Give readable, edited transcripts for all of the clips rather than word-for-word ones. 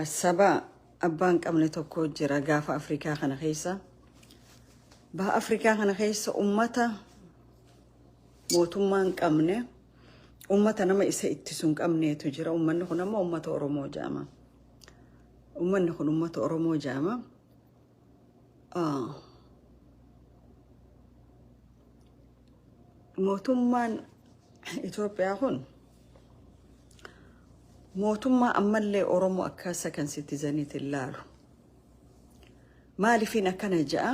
Saba abbaan qabne tokko jira gaafa Afrikaa kana keessa. Baha Afrikaa kana keessa ummata mootummaan qabne, ummata nama isa ittisuun qabneetu jira. Ummanni kun amma ummata Oromoo jedhama. Ummanni kun ummata Oromoo jedhama. Mootummaan Itoophiyaa kun mootummaa ammallee Oromoo akka second citizenity ilaalu. Maaliifin akkana ja'a?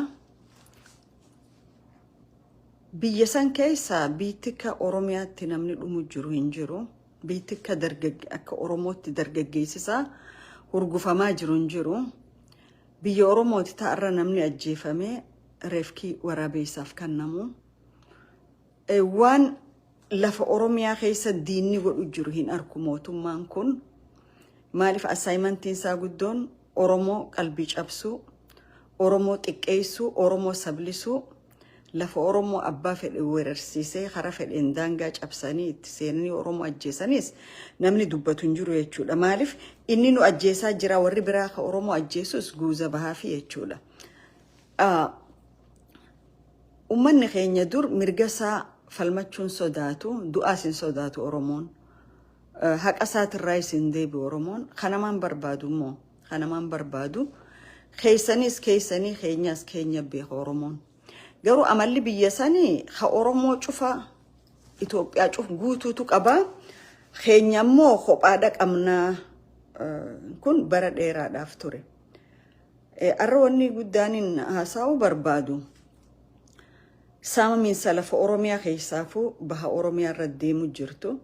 Biyya san keessa biitika Oromiyaatti namni dhumu jiru hin jiru. Biitika akka Oromootti dargaggeessisaa hurgufamaa jiru hin jiru. Biyya Oromooti ta'arra namni ajjeefamee reefkii waraabeessaaf kennamu. Waan lafa Oromiyaa keessa diinni godhu jiru hin arku mootummaan kun. Maaliif assignmentiin isaa guddoon Oromoo qalbii cabsuu, Oromoo xiqqeessuu, Oromoo sablisuu, lafa Oromoo abbaa fedhe weerarsiisee karaa fedheen daangaa cabsanii itti seenanii Oromoo ajjeesanis namni dubbatu hin jiru jechuudha. Maaliif inni nu ajjeesaa jira warri biraa ka Oromoo ajjeesus guuza bahaafi jechuudha. Ummanni keenya dur mirga isaa falmachuun sodaatu, du'aas hin sodaatu Oromoon. Haqa isaatirraa isin deebi'u Oromoon. Kanamaan barbaadu immoo kanamaan barbaadu. Keessanis keessanii keenyas keenya beeka Oromoon. Garuu amalli biyya sanii ha Oromoo cufa Itoophiyaa cuf guutuutu qaba. Keenya immoo kophaadha qabnaa kun bara dheeraadhaaf ture. Arra wanni guddaanin haasa'uu barbaadu. Saamiinsa lafa Oromiyaa keessaafuu baha Oromiyaa irra deemu jirtu.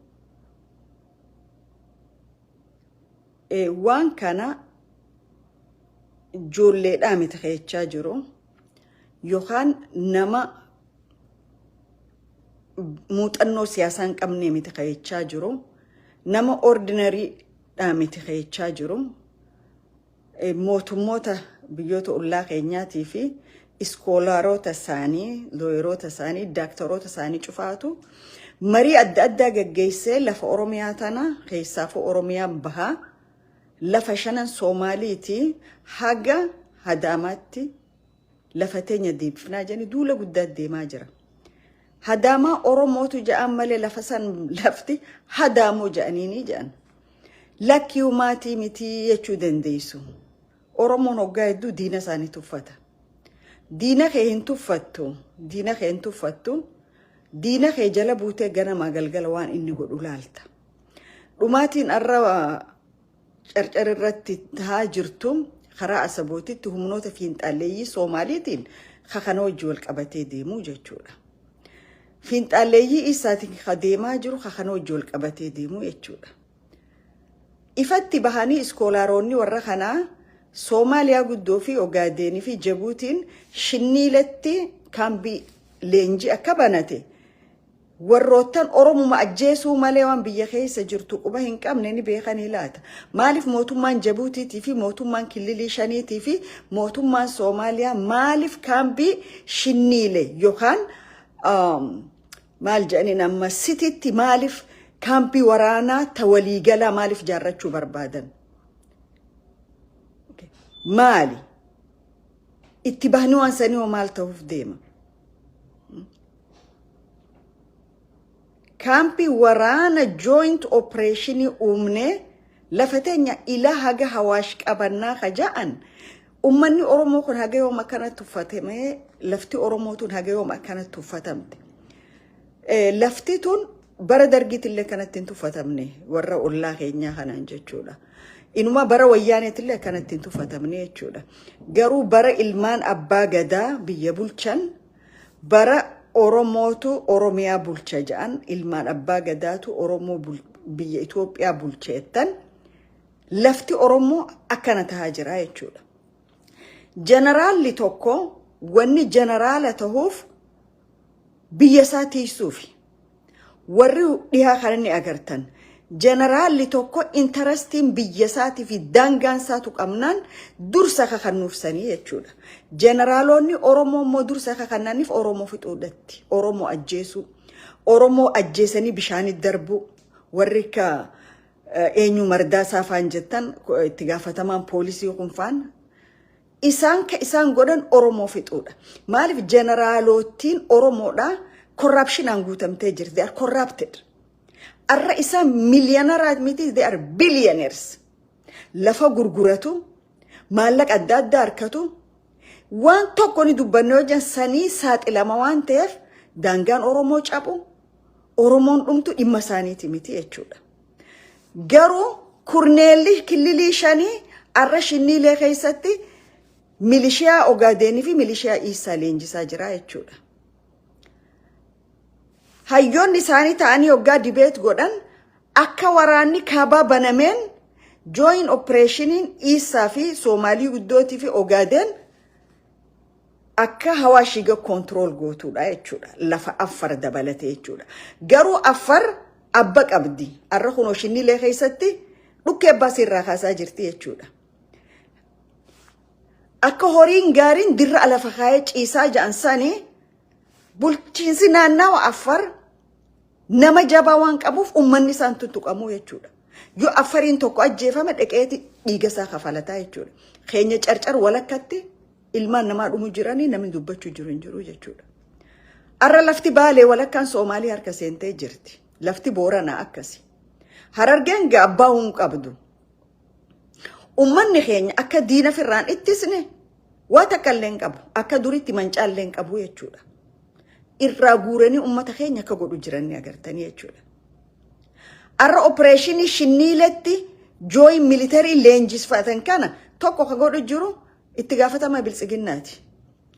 Waan kana ijoolleedhaa miti keechaa jiru. Yookaan nama muuxannoo siyaasaa hin qabne miti keechaa jiru. Nama ordinary dhaa miti keechaa jiru. Mootummoota biyyoota ollaa keenyaatii fi iskoolaaroota isaanii, looyeroota isaanii, daaktoroota isaanii cufaatu marii adda addaa gaggeessee lafa Oromiyaa tana keessaafuu Oromiyaa bahaa lafa shanan Soomaaliitii haga Hadaamaatti lafa teenya deebifnaa jedhanii duula guddaa deemaa jira. Hadaamaa Oromootu jedhan malee lafa san lafti Hadaamoo jedhaniini jedhan. Lakkii umaatii mitii jechuu dandeessu. Oromoon hoggaa hedduu diina isaanii tuffata. Diina kee hin tuffattu. Diina kee hin tuffattu. Diina kee jala buutee ganamaa galgala waan inni godhu laalta. Dhumaatiin arra carcar irratti taa jirtu karaa asabootitti humnoota fiinxaalleeyyii Soomaaliitiin kana wajji wal qabatee deemuu jechuudha. Fiinxaalleeyyii isaatiin deemaa jiru kana wajji wal qabatee deemuu jechuudha. Ifatti bahanii iskoolaaroonni warra kanaa Soomaaliyaa guddoo fi Ogaadeenii fi Jabuutiin shinniiletti kaambii leenjii akka banate. Warroottan Oromuma ajjeesuu malee waan biyya keessa jirtu quba hin qabne ni beekanii laata. Maaliif mootummaan Jabuutiitii fi mootummaan Kililii Shaniitii fi mootummaan Soomaaliyaa maaliif kaambii shinniile yookaan maal jedhaniin amma sititti maaliif kaambii waraanaa ta waliigalaa maaliif jaarrachuu barbaadan? Maali? Itti bahanii waan sanii oo maal ta'uuf deema? Kaampi waraana joint operation uumne lafa teenya ila haga Hawaash qabannaa kaja'an ummanni Oromoo kun haga yooma akkanatti uffatame lafti Oromootun haga yooma akkanatti uffatamte. Lafti tun bara dargiitillee kanatti hin tuffatamne warra ollaa keenyaa kanaan jechuudha. Inuma bara wayyaaneetillee kanatti hin tuffatamne jechuudha. Garuu bara ilmaan abbaa gadaa biyya bulchan bara Oromootu Oromiyaa bulcha jedhan ilmaan abbaa gadaatu Oromoo biyya Itoophiyaa bulcheettan lafti Oromoo akkana tahaa jira jechuudha. Generaalli tokko wanni generaala tahuuf biyya isaa tiisuufi warri dhihaa kana ni agartan. Generaalli tokko interestiin biyya isaatii fi daangaan isaatu qabnaan dursa kakannuufsanii jechuudha. Generaalonni Oromoo immoo dursa kakannaniif Oromoo fixuudhatti. Oromoo ajjeesuu. Oromoo ajjeesanii bishaanitti darbuu. Warri eenyu mardaa saafaan jettan itti gaafatamaan poolisii kunfaan isaan godhan Oromoo fixuudha. Maaliif jeneraalotiin Oromoodha corruptionaan guutamtee jirti. They are corrupted. Arra isaan millionaires miti, they are billionaires. Lafa gurguratu, maallaqa adda addaa harkatu, waan tokko ni dubbanne hojjan sanii saaxilama waan ta'eef daangaan Oromoo cabu, Oromoon dhumtu dhimma isaaniiti miti jechuudha. Garuu kurneelli kililii shanii arra shinniilee keessatti milishiyaa Ogaadeenii fi milishiyaa Iisaa leenjisaa jira jechuudha. Hayyoonni isaanii ta'anii hoggaa dibeet godhan akka waraanni kaabaa banameen joint operationiin Iisaa fi Soomaalii guddootii fi Ogaadeen akka hawaashiga control gootuudha jechuudha. Lafa Affar dabalate jechuudha. Garuu Affar abba qabdi. Arra kunoo shinniilee keessatti dhukkee baasirraa kaasaa jirti jechuudha. Akka horiin gaariin dirra alafa kaayee ciisaa ja'ansanii bulchiinsi naannawa Affar nama jabaa waan qabuuf ummanni isaan tuttuqamuu jechuudha. Yoo Affariin tokko ajjeefame dhaqeeti dhiiga isaa kafalataa jechuudha. Keenya carcar walakkatti ilmaan namaa dhumu jiranii namni dubbachuu jiru jechuudha. Arra lafti Baalee walakkaan Soomaalii harka seentee jirti. Lafti Booranaa akkasi. Harargeen gaabbaa hun qabdu. Ummanni keenya akka diina firraan ittisne waa takkalleen qabu. Akka duritti mancaalleen qabu jechuudha. Irraa guuranii ummata keenya akka godhu jiranii agartanii jechuudha. Arra opereeshinii shinniiletti joint military leenjisfatan kana tokko ka godhu jiru itti gaafatama biltsiginnaati.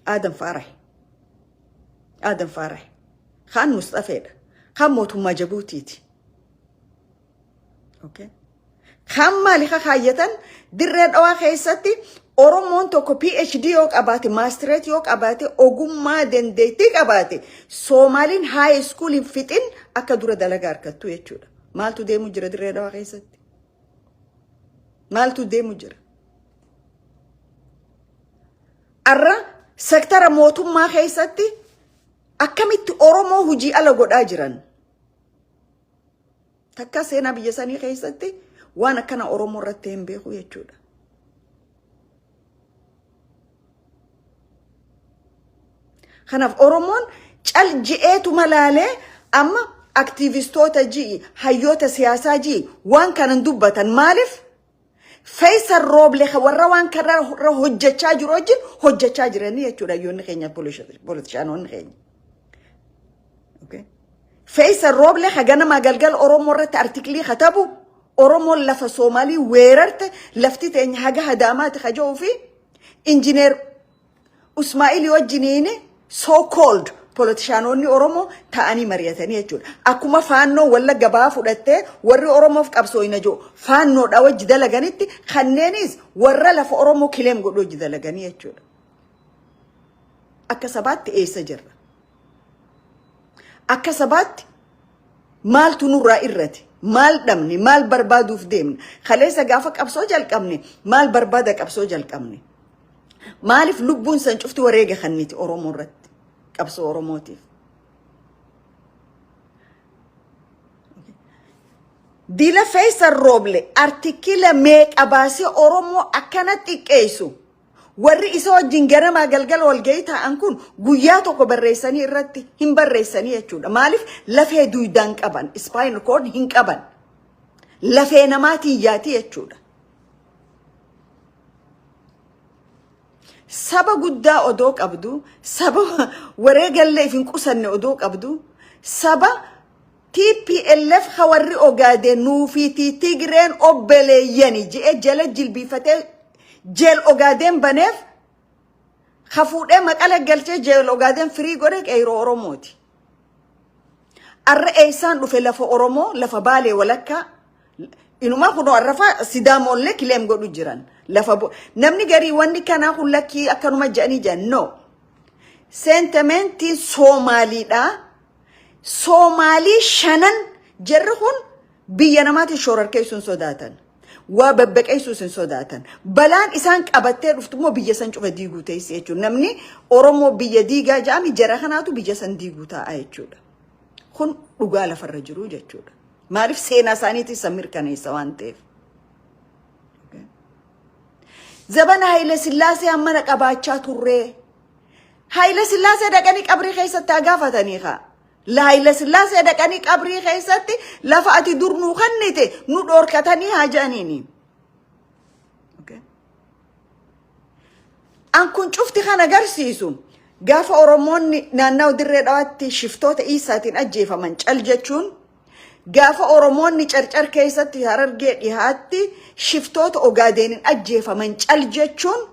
Adam Faarahi. Khan Mustafeedha. Khan mootummaa Jabuutiiti. Okay. Khan maali kaayyatan dirree dhawaa keessatti Oromoon tokko PhD yoo qabaate, masterate yoo qabaate, ogummaa dandeettii qabaate, Soomaaliin high school hin fixin akka dura dalagaa harkattu jechuudha. Maaltu deemu jira dirree dhawaa keessatti? Maaltu deemu jira? Arra sektara mootummaa keessatti akkamitti Oromoo hujii ala godhaa jiran? Takka seenaa biyya sanii keessatti waan akkana Oromoo irratti hin beeku jechuudha. Kanaaf Oromoon cal ji'eetu malaalee amma aktivistoota ji'i, hayyoota siyaasaa ji'i waan kanan dubbatan maaliif? Faisal Roble warra waan kana hojjechaa jiru wajjin hojjechaa jiranii jechuudha hayyoonni keenya politishaanonni keenya. Okay. Faisal Roble ganama galgal Oromoo irratti artiklii katabu Oromoon lafa Soomaalii weerarte lafti teenya haga hadaamaati kajoo fi injineer Usmaa'il wajjiniini so called politishaanonni Oromoo ta'anii mari'atanii jechuudha. Akkuma faannoo walla gabaa fudhattee warri Oromoof qabsooyina jiru faannoodha wajji dalaganitti kanneenis warra lafa Oromoo kileem godhu wajji dalaganii jechuudha. Akka sabaatti eessa jirra? Akka sabaatti maaltu nurraa irrate? Maal dhabne? Maal barbaaduuf deemne? Kaleessa gaafa qabsoo jalqabne maal barbaada qabsoo jalqabne? Maaliif lubbuun san cufti wareega kanniti Oromoo irratti? Qabsoo Oromootiif. Dila Faisal Roble artikila meeqa baasee Oromoo akkanatti xiqqeessu warri isa wajjin ganama galgala walgahii ta'an kun guyyaa tokko barreessanii irratti hin barreessanii jechuudha. Maaliif lafee duudaan qaban, spinal cord hin qaban. Lafee namaatii iyyaati jechuudha. Saba guddaa odoo qabdu, saba wareegallee hin qusanne odoo qabdu, saba TPLF hawarri Ogaadeen nuufiitii Tigreen obbeleeyyani je'e jala jilbiifatee jeel Ogaadeen baneef hafuudhee maqala galchee jeel Ogaadeen firii godhe qeyroo Oromooti. Arra eessaan dhufe lafa Oromoo, lafa Baalee walakkaa, inuma kunoo arrafa Sidaamoollee kileem godhu jiran. Namni garii wanni kanaa kun lakkii akkanuma jedhanii jedhan no. Sentimentiin Soomaaliidha. Soomaalii shanan jarri kun biyya namaatti shororkeessuun sodaatan. Waa babbaqeessuus hin sodaatan. Balaan isaan qabattee dhuftummoo biyya san cufa diiguu teessi jechuudha. Namni Oromoo biyya diigaa jedhami jara kanaatu biyya san diiguu ta'a jechuudha. Kun dhugaa lafarra jiru jechuudha. maaliif seenaa isaaniitii san mirkaneessa waan ta'eef. Zabana Haile Sillaasee ammana qabaachaa turree. Haile Sillaasee dhaqanii qabrii keessatti agaafatanii haa. La Haile Sillaasee dhaqanii qabrii keessatti lafa ati dur nuu kennite nu dhorkatanii haa jedhaniini. An kun cufti kan agarsiisu gaafa Oromoonni naannoo dirree dhawaatti shiftoota isaatiin ajjeefaman cal jechuun gaafa Oromoonni carcar keessatti Harargee dhihaatti shiftoota Ogaadeniin ajjeefaman cal jechuun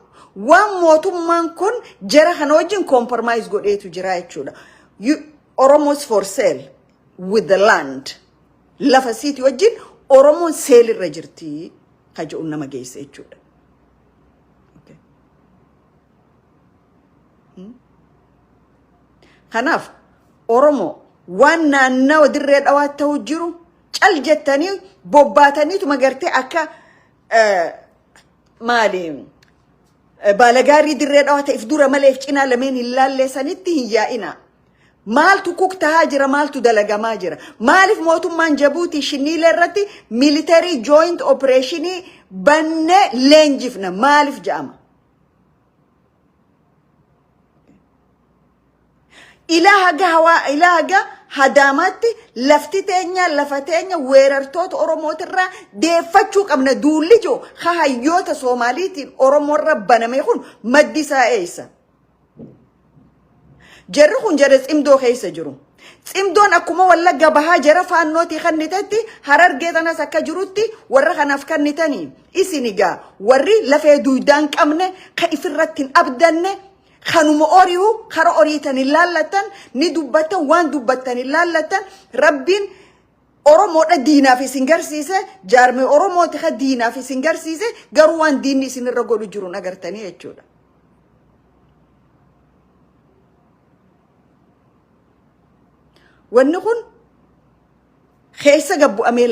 waan mootummaan kun jara kana wajjin compromise godheetu jira jechuudha. Oromos for sale with the land. Lafa siiti wajjin Oromoon sale irra jirti ka jedhu nama geesse jechuudha. Kanaaf Oromo waan naannoo dirree dhawaatti ta'u jiru cal jettanii bobbaataniitu magartee akka maali balagaarii dirree dhawaatti if dura maleef cinaa lameen hin laalleessanitti hin yaa'ina. Maaltu kuktaa jira maaltu dalagamaa jira maaliif mootummaan Jabuutii Shiniilee irratti military joint operationii banne leenjifna maaliif jedhama. Ilahaga hadaamatti lafti teenya lafa teenya weerartoota Oromootirraa deeffachuu qabna duulli joo hayyoota Soomaaliitiin Oromoorra baname kun maddi isaa eessa. Jarri kun jara tsimdoo keessa jiru. Tsimdoon akkuma Wallagga bahaa jara faannootii kannitetti Harargee tanas akka jirutti warra kanaaf kannitanii. Isin egaa warri lafee duudaan qabne ka ifirratti hin abdanne kanuma oriu kara oriitan ilaallatan ni dubbatan waan dubbatan ilaallatan Rabbiin Oromoodha diinaaf isin garsiise jaarmee Oromooti ka diinaaf isin garsiise garuu waan diinni isin irra godhu jiru agartanii jechuudha. Wanni kun keessa gabbu'amee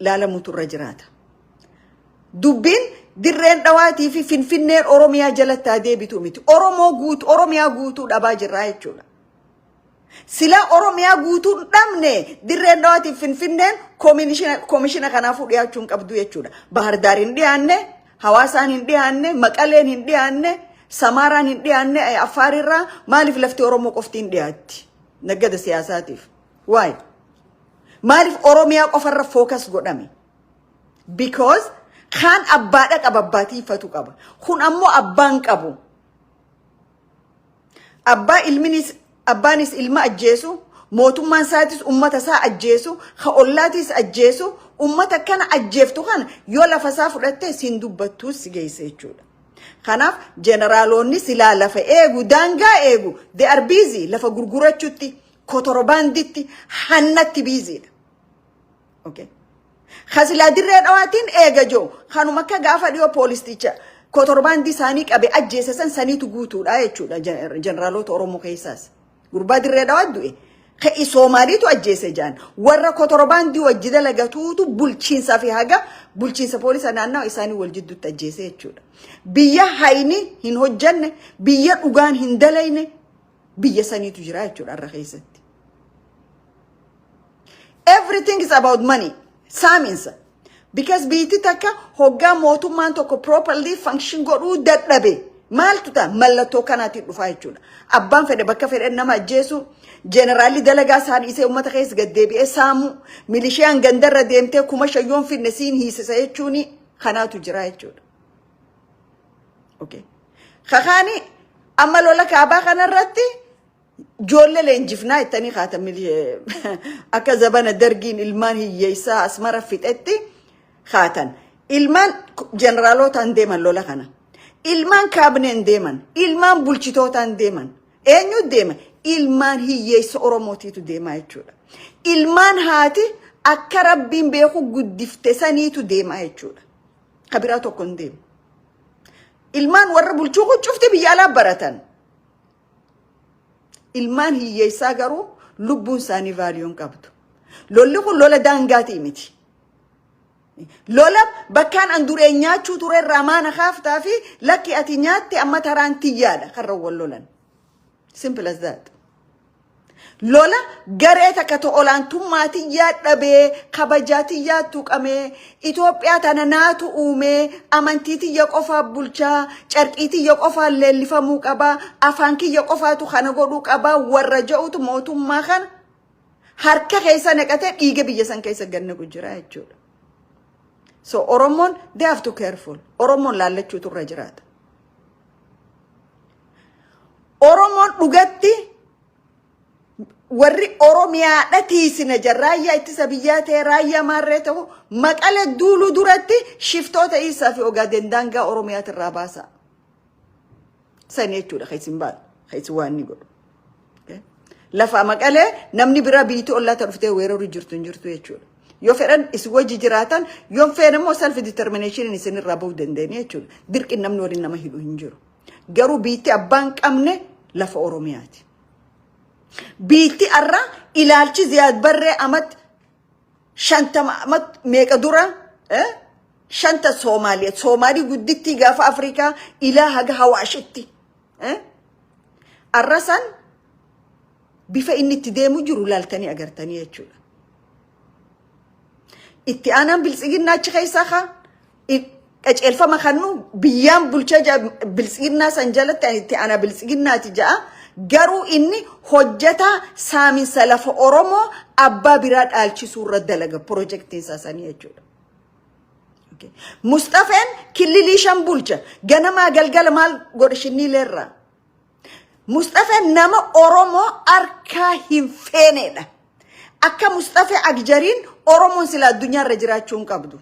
laalamutu irra jiraata. Dubbiin dirreen dhawaatii fi Finfinneen Oromiyaa jalatti deebitu miti. Oromiyaa guutuu dhabaa jirra jechuudha. Sila Oromiyaa guutuu dhabne dirreen dhawaatii fi Finfinneen koomishina kanaafuu dhiyaachuun qabdu jechuudha. Bahardaar hin dhiyaanne, Hawaasaan hin dhiyaanne, Maqaleen hin dhiyaanne, Samaaraan hin dhiyaanne, Affaarirraa maaliif lafti Oromoo qofti hin dhiyaatti? Naggada siyaasaatiif. Why? Maaliif Oromiyaa qofarra focus godhame? Because kan abbaadha qababbaatii fatu qaba. Kun ammoo abbaan qabu. Abbaanis ilma ajjeesu, mootummaan isaatis ummata isaa ajjeesu, ka ollaatis ajjeesu, ummata kana ajjeeftu kana yoo lafa isaa fudhattee siin dubbattuu si geesse jechuudha. Kanaaf generaalonni silaa lafa eegu daangaa eegu they are busy lafa gurgurachuutti kotorobaanditti hannatti busy. Okay. Khasila dirree dhawaatiin eega joo kanuma akka gaafa dhiyoo poolisticha kotorobaandii isaanii qabe ajjeesan saniitu guutuudha jechuudha generaalota Oromoo keessaas. Gurbaa dirree dhawaat du'e ka Soomaaliitu ajjeese jaan warra kotorobaandii wajji dalagatuutu bulchiinsaa fi haga bulchiinsa poolisa naannoo isaanii wal jidduutti ajjeese jechuudha. Biyya hayni hin hojjanne biyya dhugaan hin dalayne biyya saniitu jira jechuudha irra keessatti. Everything is about money. Saminsa. Because biiti takka hoggaa mootummaan tokko properly function godhuu dadhabe. Maaltu ta'a mallattoo kanaatiin dhufaa jechuudha. Abbaan fedhe bakka fedhe nama ajjeesu generaalli dalagaa isaanii isee uummata keessa gaddeebi'ee saamu milishiyaan gandarra deemtee kuma shayyoon finne siin hiisisa jechuun kanaatu jira jechuudha. Okay. Kakaani amma lola kaabaa kanarratti ijoollee leenjifnaa ittanii kaatan akka zabana dargiin ilmaan hiyyeessaa asmara fixetti kaatan. Ilmaan generaalootaan deeman lola kana. Ilmaan kaabineen deeman, ilmaan bulchitootaan deeman. Eenyu deema? Ilmaan hiyyeessa Oromootiitu deema jechuudha. Ilmaan haati akka Rabbiin beeku guddifte saniitu deema jechuudha. Kabiraa tokko hin deemu. Ilmaan warra bulchuu qucufti biyya alaa baratan. Ilmaan hiyyeessaa garuu lubbuun isaanii vaaliyoon qabdu. Lolli kun lola daangaatii miti. Lola bakkaan an duree nyaachuu ture irraa maana kaaftaa fi lakki ati nyaatte amma taraan tiyyaadha karra wal lolan. Simple as that. lola gareeta kato olaantummaati yaadhabee kabajaati yaattu qamee Itoophiyaa tana naatu uume amantiiti ya qofaa bulchaa carqiiti ya qofaa leellifamuu qaba afaan kiyya qofaatu kana godhuu qaba warra ja'utu mootummaa kana harka keessa naqatee dhiiga biyya san keessa ganna gujjira jechuudha. So Oromon, they have to careful. Oromon lallachuu turra jiraata. Oromon dhugatti warri Oromiyaa dhatiisina jarraayyaa ittisa biyyaa ta'e raayyaa maarree ta'u maqala duulu duratti shiftoota isaa fi Ogaden daangaa Oromiyaati irraa baasa. San jechuudha keessin baal keessi waan ni godhu. Lafa maqalee namni bira biitii ollaa ta'uftee weeraruu jirtu jechuudha. Yoo fedhan is wajji jiraatan yoo fedhan immoo self determination isin irraa bahuu dandeenye jechuudha. Dirqin namni waliin nama hidhu hin jiru. Garuu biitii abbaan qabne lafa Oromiyaati. Biitti arra ilaalchi Ziyaad Barree amat shantama amat meeqa dura shanta Soomaaliyaa Soomaalii gudditti gaafa Afrikaa ilaa haga Hawaashitti arra san bifa inni itti deemu jiru laaltanii agartanii jechuudha. Itti aanaan biltsiginnaa achi keessaa kaa qaceelfama kannu biyyaan bulchaa biltsiginnaa san jalatti itti aanaa biltsiginnaati ja'a. Garuu inni hojjeta saaminsa lafa Oromoo abbaa biraa dhaalchisuu irra dalaga projektiin isaanii jechuudha. Mustafaan kililii shan bulcha ganamaa galgala maal godhishini leerra. Mustafaan nama Oromoo harkaa hin feenedha. Akka Mustafaa Agjariin Oromoon sila addunyaa irra jiraachuu hin qabdu.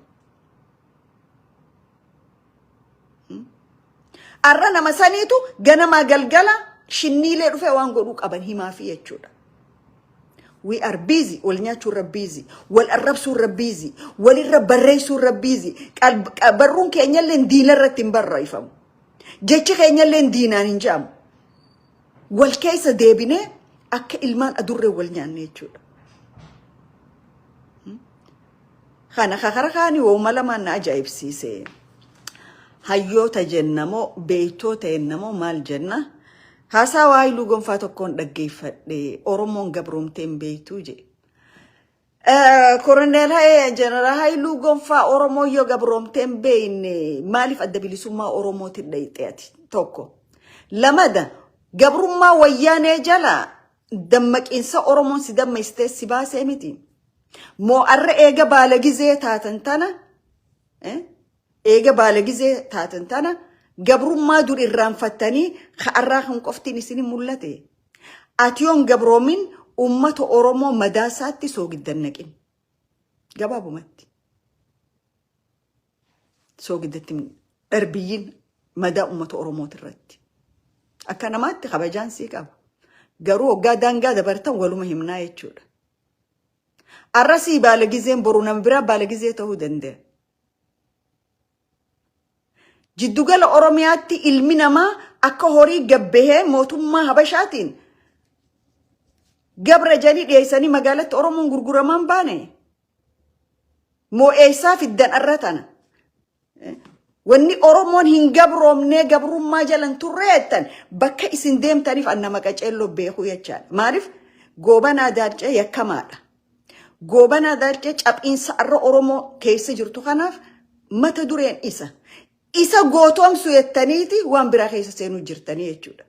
Arra nama saniitu ganamaa galgala shinniilee dhufe waan godhuu qaban himaa fi jechuudha. We are busy, wal nyaachuu irra busy, wal arrabsuu irra busy, wal irra barreessuu irra busy. Barruun keenyallee diina irratti hin barreeffamu. Jechi keenyallee diinaan hin jaamu. Wal keessa deebinee akka ilmaan adurree wal nyaanne jechuudha. Kana kakara kaanii wooma lamaan na ajaa'ibsiise. Hayyoota jennamoo beeytoota jennamoo maal jenna? Haasaa waayiluu gonfaa tokkoon dhaggeeffadhe Oromoon gabroomteen beeytuu je. Koroneel Jeneraal Haayiluu gonfaa Oromoo yoo gabroomteen beeyne maaliif adda bilisummaa Oromootiin dhayxeeti tokko. Lamada gabrummaa wayyaanee jala dammaqiinsa Oromoon si dammaystee si baasee miti. Moo arra eega baala gizee taatan tana eega baala gizee taatan tana gabrummaa dur irraanfattanii ka'arraa kan qoftiin isin mul'ate. Atiyoon gabroomin ummata Oromoo madaasaatti soogiddan naqin. Gabaabumatti. Soogiddatti darbiyyiin madaa ummata Oromooti irratti. Akka namaatti kabajaan sii qaba. Garuu hoggaa daangaa dabartan waluma himnaa jechuudha. Arrasii baala gizeen boru nama biraa baala gizee ta'uu danda'a. Jiddugala Oromiyaatti ilmi namaa akka horii gabbahee mootummaa Habashaatiin gabra janii dhiyeessanii magaalatti Oromoon gurguramaan baane. Moo eessaa fiddan arra tana. Wanni Oromoon hin gabroomnee gabrummaa jalan turreettan bakka isin deemtaniif annama qaceelloo beekuu jechaadha. Maaliif goobanaa daarcee yakkamaadha. Goobanaa daarcee caphiinsa arra Oromoo keessa jirtu kanaaf mata dureen isa. Isa gootoomsu jettaniiti waan biraa keessa seenuu jirtanii jechuudha.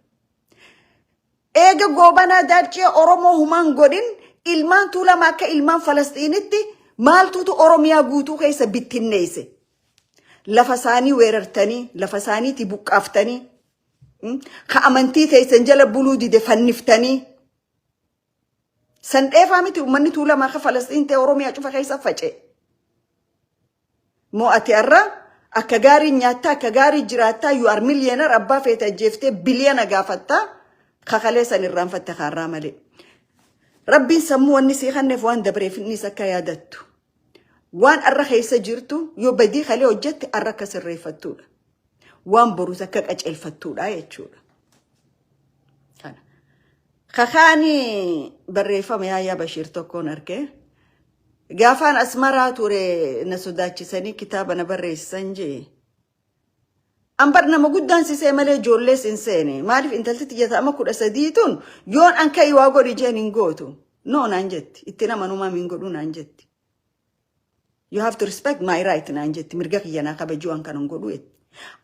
Eega goobanaa daarcee Oromoo humaan godhin ilmaan tuulama akka ilmaan Falastiinitti maaltuutu Oromiyaa guutuu keessa bittinneesse. Lafa isaanii weerartanii, lafa isaaniitti buqqaaftanii, ka amantii teessan jala buluu dide fanniftanii. San dheefaa miti uummanni tuulama akka Falastiin ta'e Oromiyaa cufa keessa faca'e. Moo ati arra akka gaarii nyaattaa akka gaarii jiraattaa you are millionaire abbaa feeta ajjeeftee biliyoona gaafattaa kakalee san irraanfatte kaarraa malee. Rabbiin sammuu wanni sii kanneef waan dabreef innis akka yaadattu. Waan arra keessa jirtu yoo badii kalee hojjette arra akka sirreeffattuudha. Waan boruus akka qaceelfattuudha jechuudha. Kakaanii barreeffama Yaayaa Bashiir tokkoon argee. Gaafaan Asmaraa ture na sodaachisanii kitaaba na barreessan jee. ambar nama guddaan sisee malee ijoollee sinseene maaliif intalti tiyyatama 13 yoon anka iwaa godhi jeen hin gootu no naan jetti itti nama numaa min godhu naan jetti you have to respect my right naan jetti mirga kiyyanaa kabajuu an kanan godhu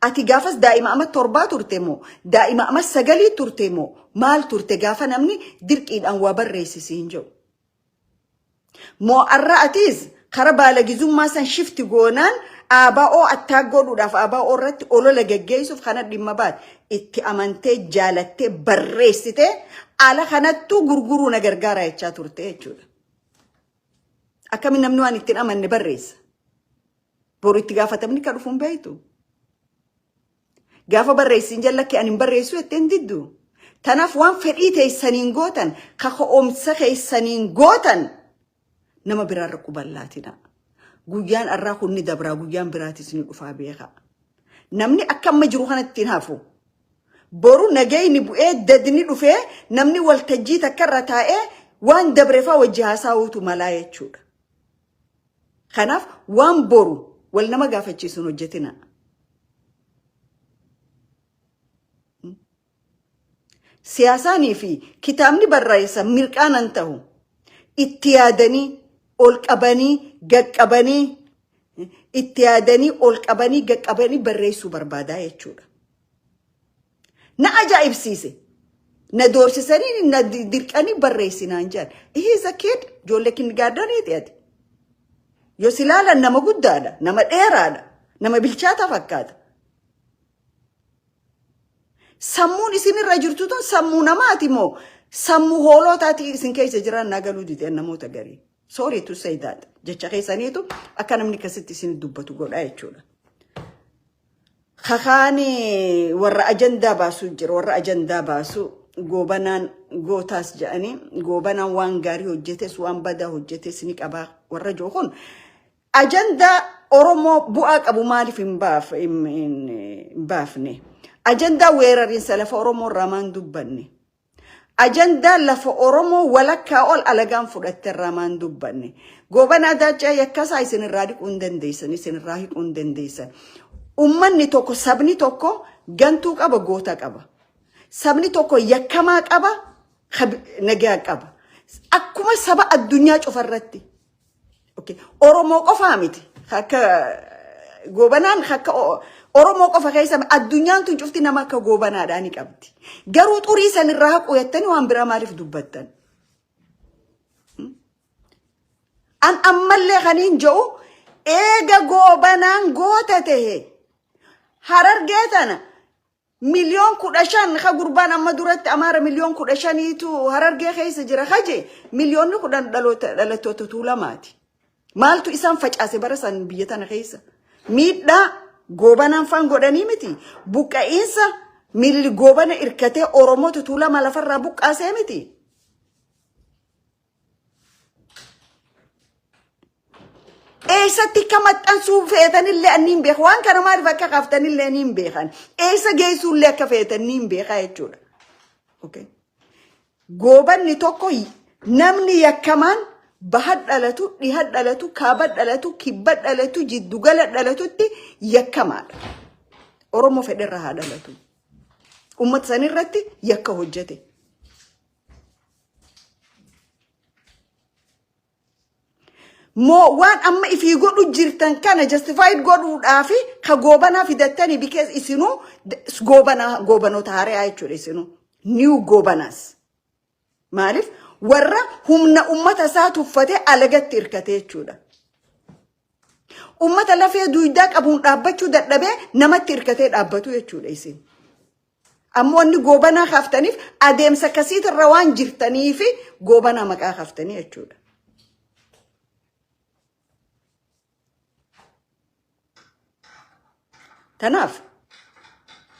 ati gaafas daa'ima ama 7 turte moo daa'ima ama 9 turte moo maal turte gaafa namni dirqiidhaan waa barreessisiin jiru moo arra atiis kara baalagizummaa san shifti goonaan ABO attack godhuudhaaf ABO irratti olola geggeessuuf kana dhimma baat itti amantee jaalattee barreessite ala kanattu gurguruu na gargaara jechaa turte jechuudha akkami namni waan ittiin amanne barreessa boru itti gaafatamni ka dhufuun beeytu gaafa barreessin jallakki ani barreessu ittiin diddu tanaaf waan fedhii teessaniin gootan ka ho'omsa keessaniin gootan nama biraarra quballaatina guyyaan arraa kunni dabraa guyyaan biraatis ni dhufaa beeka namni akkamma jiru kanatti hafu boru nagayni bu'ee dadni dhufee namni waltajjii takkarra taa'ee waan dabreefaa wajji haasaawutu malaa jechuudha kanaaf waan boru wal nama gaafachiisuun hojjetina siyaasaanii fi kitaabni barreessa mirqaanan ta'u itti yaadanii ol qabanii gaqqabanii itti yaadanii ol qabanii gaqqabanii barreessuu barbaadaa jechuudha na ajaa'ibsiise na doorsisanii na dirqanii barreessinaan jedhan he is a kid ijoollee kindergarteniiti ati yoo silaalan nama guddaadha nama dheeraadha nama bilchaata fakkaata sammuun isinirra jirtu tun sammuu namaati moo sammuu hoolootaati isin keessa jiran nagaluu dite namoota garii sorry to say that jecha keessaniitu akka namni kasitti isin dubbatu godha jechuudha khakhaani warra ajandaa baasu jira warra ajandaa baasu goobanaan gootaas jedhanii goobanaan waan gaarii hojjetes waan badaa hojjetes ni qaba warra jookun ajandaa oromoo bu'aa qabu maaliif hin baafne ajandaa weerariinsa lafa oromoo ramaan dubbanne ajandaa lafa oromoo walakkaa ol alagaan fudhatte ramaan dubbanne goobanaa daachaa yakkasaa isinirraa dhiquun dandeessan isinirraa hiquun dandeessan ummanni tokko sabni tokko gantuu qaba goota qaba sabni tokko yakkamaa qaba nagaa qaba akkuma saba addunyaa cufarratti okay oromoo qofaa miti akka goobanaan akka oromoo qofa keessa addunyaan tun cufti nama akka goobanaadhaan qabdi garuu xurii sanirraa haquu yettani waan biraa maaliif dubbattan an ammallee kaniin jedhu eega goobanaan goota ta'e harargee tana miliyoon 15 ka gurbaan amma duratti amaara miliyoon 15tu harargee keessa jira kaje miliyoonni 10 dhalattoota tuulamaati maaltu isaan facaase bara san biyya tana keessa miidhaa goobanaan faan godhanii miti buqqa'iinsa milli goobana irkatee oromoota tuulama lafarraa buqqaasee miti eessatti kamaxxansuu feetanillee anniin beeka waan kana maaliif akka qaaftanillee niin beekan eessa geessuullee akka feetan niin beekaa jechuudha okay goobanni tokko namni yakkamaan bahad dhalatu dhihad dhalatu kaabad dhalatu kibbad dhalatu jiddugala dhalatutti yakkamaadha oromoo fedherra haa dhalatu ummata sanirratti yakka hojjete moo waan amma ifii godhu jirtan kana justified godhuudhaafi ka goobanaa fidattanii because isinu goobanota haaraa jechuudha isinu new goobanas maaliif warra humna ummata isaa tuffate alagatti irkate jechuudha ummata lafee duudaa qabuun dhaabbachuu dadhabee namatti irkatee dhaabbatu jechuudha isin ammoo inni goobanaa kaaftaniif adeemsa kasiitirra waan jirtaniif goobanaa maqaa kaaftanii jechuudha tanaaf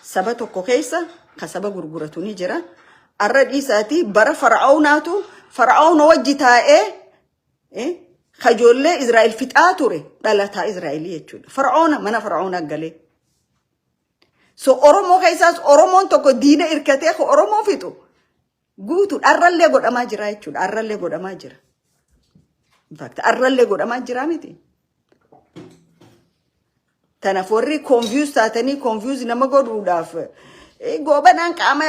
saba tokko keessa ka saba gurguratu ni jira arra dhiisaati bara fara'aawna wajji taa'ee kajoollee Israa'el fixaa ture dhalataa Israa'elii jechuudha fara'aawna mana fara'aawna galee so oromoo keessaas oromoon tokko diina irkatee ko oromoo fixu guutu arrallee godhamaa jira jechuudha arrallee godhamaa jira in fact arrallee godhamaa jira miti تنافوري confused تاتني confused نما قد وداف gobanaan qaama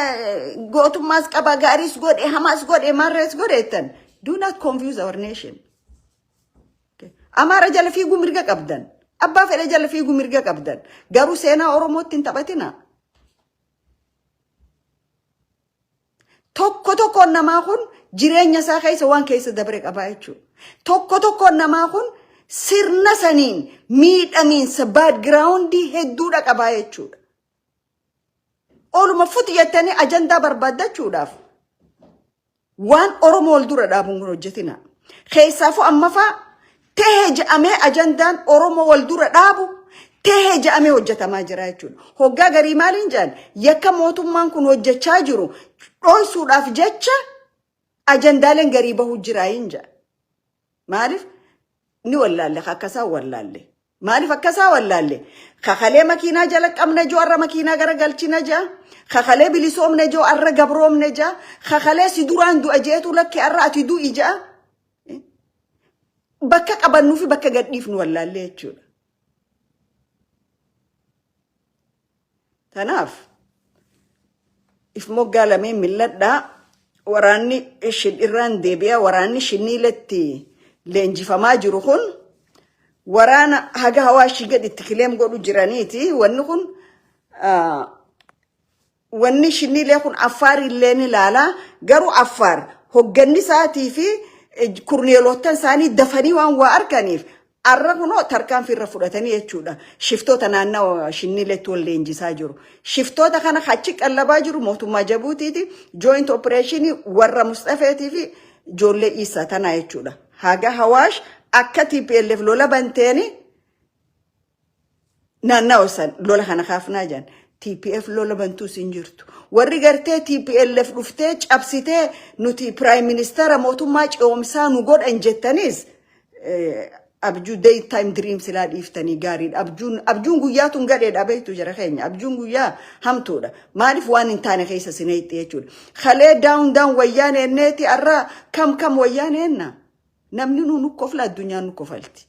gootummaas qaba gaaris godhe hamaas godhe marres godhetan do not confuse our nation amara jala fi gumirga qabdan abba fele jala fi gumirga qabdan garu seena oromootti tabatina tokko namaa kun jireenya isaa keessa waan keessa dabre qaba jechuudha tokko namaa kun sirna saniin miidhamiinsa background hedduudha qaba jechuudha oluma futi yettani ajanda barbaadachuudhaaf waan oromoo wal dura dhaabuun hojjetina keessaafu ammafa teheja ame ajandaan oromoo wal dura dhaabu teheja ame hojjetamaa jira jechuudha hoggaa garii maaliin jaan yakka mootummaan kun hojjechaa jiru dhoysuudhaaf jecha ajandaaleen garii bahu jira inja maaliif ni wallaalle akkasaa wallaalle maaliif akkasaa wallaalle khakhalee makiinaa jala qabna joo arra makiinaa gara galchina jaa khakhalee bilisoomne joo arra gabroomne jaa khakhalee si duraan du'a jeetu lakki arra ati du'i jaa bakka qabannuu fi bakka gadhiifnu wallaalle jechuudha tanaaf if moggaalamee milladhaa waraanni irraan deebi'a waraanni shinniiletti leenjifamaa jiru kun waraana haga hawaashi gad itti kileem godhu jiraniiti wanni kun wanni shinniilee kun affaar illee ni laala garuu affaar hogganni isaatii fi kurneeloottan isaanii dafanii waan waa arkaniif arra kunoo tarkaanfiirra fudhatanii jechuudha shiftoota naannoo shinniileetti wal leenjisaa jiru shiftoota kana achi qallabaa jiru mootummaa Jabuutiiti joint operation warra Mustafeetii fi ijoollee Isaa tanaa jechuudha haga hawaash akka TPLF lola banteeni naannoo san lola kana kaafnaa jan TPF lola bantuu sin jirtu warri gartee TPLF dhuftee cabsitee nuti prime minister mootummaa ce'umsaa nu godhan jettanis abjuu daytime dreams la dhiiftanii gaariidha abjuun guyyaatuun gadheedha beektu jira keenya abjuun guyyaa hamtuudha maaliif waan hin taane keessa sineetti jechuudha khalee down wayyaan enneeti arra kam wayyaan enna namni nu kofla addunyaan nu kofalti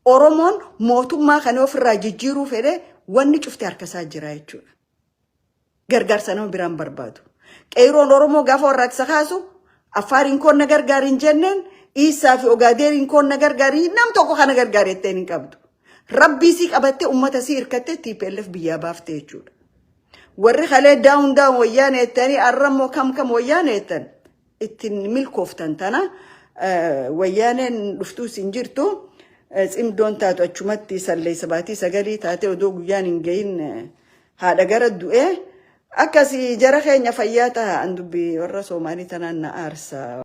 oromoon mootummaa kana ofirraa jijjiiruu fedhe wanni cufte harkasaa jira jechuudha gargaarsa nama biraan barbaadu qeeroon oromoo gaafa warraaqsa kaasu affaariin koon gargaarin jenneen Isaa fi Ogaaderiin koon gargaarii nam tokko kana gargaarettee hin qabdu rabbii si qabatte ummata si irkatte TPLF biyyaa baafte jechuudha warri khalee down wayyaan ettanii arrammoo kam wayyaan ettan ittin milkooftan tana wayyaaneen dhuftuu sin jirtu tsimdoon taatu achumatti sallee sabaatii sagalii taate odoo guyyaan hin gahin haadha gara du'e akkasii jara keenya fayyaa ta'a an dubbii warra Soomaalii tanaan na aarsa